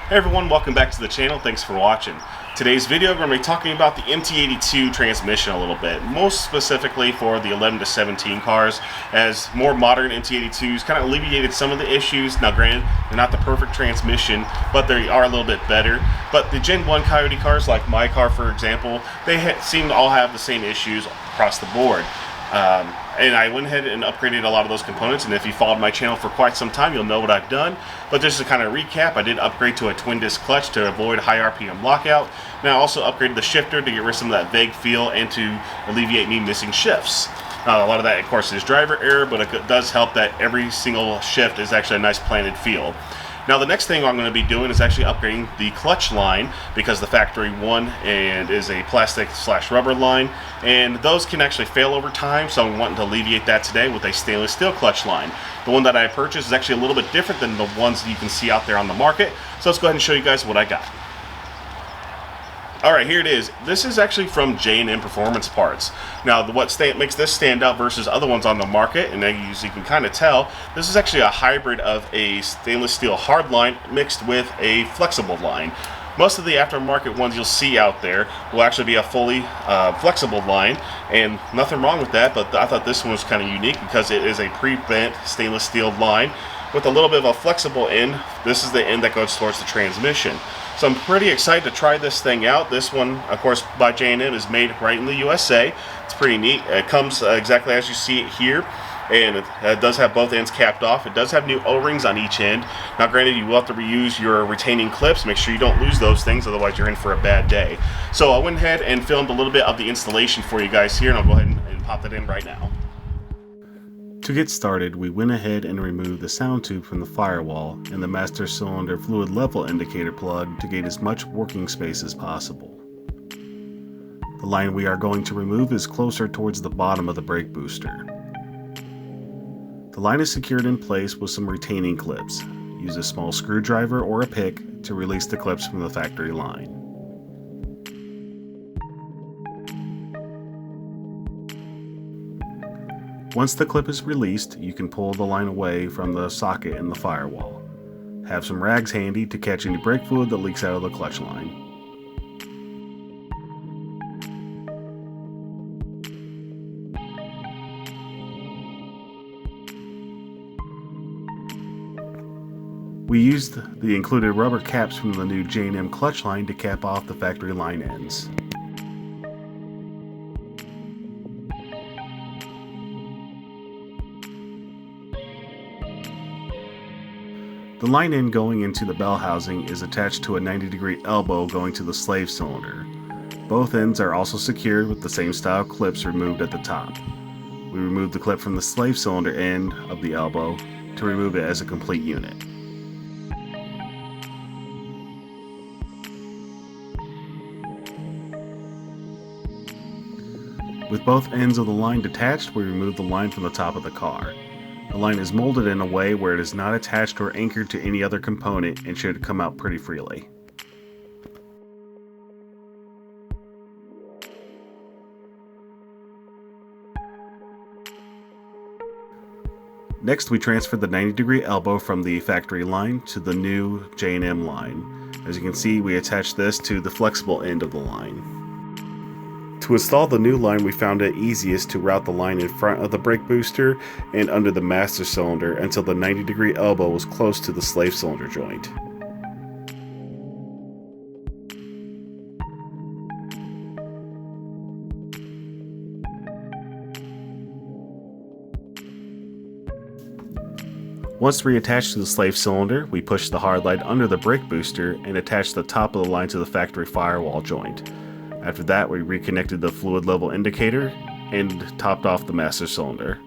Hey everyone, welcome back to the channel. Thanks for watching. Today's video, we're going to be talking about the MT82 transmission a little bit, most specifically for the 11 to 17 cars, as more modern MT82s kind of alleviated some of the issues. Now granted, they're not the perfect transmission, but they are a little bit better. But the Gen 1 Coyote cars, like my car for example, they seem to all have the same issues across the board. And I went ahead and upgraded a lot of those components, and if you followed my channel for quite some time, you'll know what I've done. But just to kind of recap, I did upgrade to a twin disc clutch to avoid high RPM lockout, and I also upgraded the shifter to get rid of some of that vague feel and to alleviate me missing shifts. A lot of that, of course, is driver error, but it does help that every single shift is actually a nice planted feel. Now the next thing I'm going to be doing is actually upgrading the clutch line, because the factory one is a plastic / rubber line, and those can actually fail over time, so I'm wanting to alleviate that today with a stainless steel clutch line. The one that I purchased is actually a little bit different than the ones that you can see out there on the market, so let's go ahead and show you guys what I got. Alright, here it is. This is actually from J&M Performance Parts. Now, what makes this stand out versus other ones on the market, and as you can kind of tell, this is actually a hybrid of a stainless steel hard line mixed with a flexible line. Most of the aftermarket ones you'll see out there will actually be a fully flexible line, and nothing wrong with that, but I thought this one was kind of unique because it is a pre-bent stainless steel line with a little bit of a flexible end. This is the end that goes towards the transmission. So I'm pretty excited to try this thing out. This one, of course, by J&M, is made right in the USA. It's pretty neat. It comes exactly as you see it here, and it does have both ends capped off. It does have new O-rings on each end. Now granted, you will have to reuse your retaining clips. Make sure you don't lose those things, otherwise you're in for a bad day. So I went ahead and filmed a little bit of the installation for you guys here, and I'll go ahead and pop that in right now. To get started, we went ahead and removed the sound tube from the firewall and the master cylinder fluid level indicator plug to gain as much working space as possible. The line we are going to remove is closer towards the bottom of the brake booster. The line is secured in place with some retaining clips. Use a small screwdriver or a pick to release the clips from the factory line. Once the clip is released, you can pull the line away from the socket in the firewall. Have some rags handy to catch any brake fluid that leaks out of the clutch line. We used the included rubber caps from the new J&M clutch line to cap off the factory line ends. The line end going into the bell housing is attached to a 90-degree elbow going to the slave cylinder. Both ends are also secured with the same style clips removed at the top. We removed the clip from the slave cylinder end of the elbow to remove it as a complete unit. With both ends of the line detached, we removed the line from the top of the car. The line is molded in a way where it is not attached or anchored to any other component and should come out pretty freely. Next, we transferred the 90-degree elbow from the factory line to the new J&M line. As you can see, we attached this to the flexible end of the line. To install the new line, we found it easiest to route the line in front of the brake booster and under the master cylinder until the 90-degree elbow was close to the slave cylinder joint. Once reattached to the slave cylinder, we pushed the hard line under the brake booster and attached the top of the line to the factory firewall joint. After that, we reconnected the fluid level indicator and topped off the master cylinder.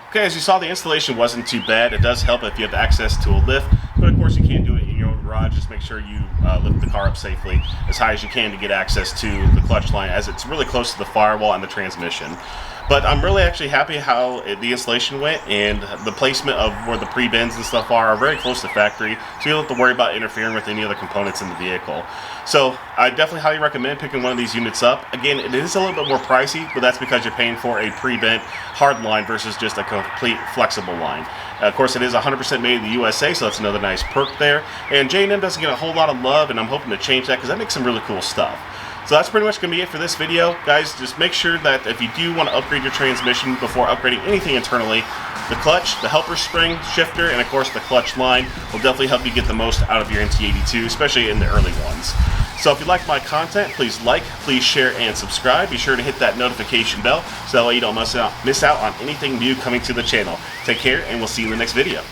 Okay, as you saw, the installation wasn't too bad. It does help if you have access to a lift, but of course you can't do it in your own garage, just make sure you lift the car up safely as high as you can to get access to the clutch line, as it's really close to the firewall and the transmission. But I'm really actually happy how the installation went, and the placement of where the pre-bins and stuff are very close to factory, so you don't have to worry about interfering with any other components in the vehicle. So I definitely highly recommend picking one of these units up. Again, it is a little bit more pricey, but that's because you're paying for a pre-bent hard line versus just a complete flexible line. Of course, it is 100% made in the USA, so that's another nice perk there. And J&M doesn't get a whole lot of love, and I'm hoping to change that because that makes some really cool stuff. So that's pretty much going to be it for this video. Guys, just make sure that if you do want to upgrade your transmission before upgrading anything internally, the clutch, the helper spring, shifter, and of course the clutch line will definitely help you get the most out of your MT82, especially in the early ones. So if you like my content, please like, please share, and subscribe. Be sure to hit that notification bell so that way you don't miss out on anything new coming to the channel. Take care, and we'll see you in the next video.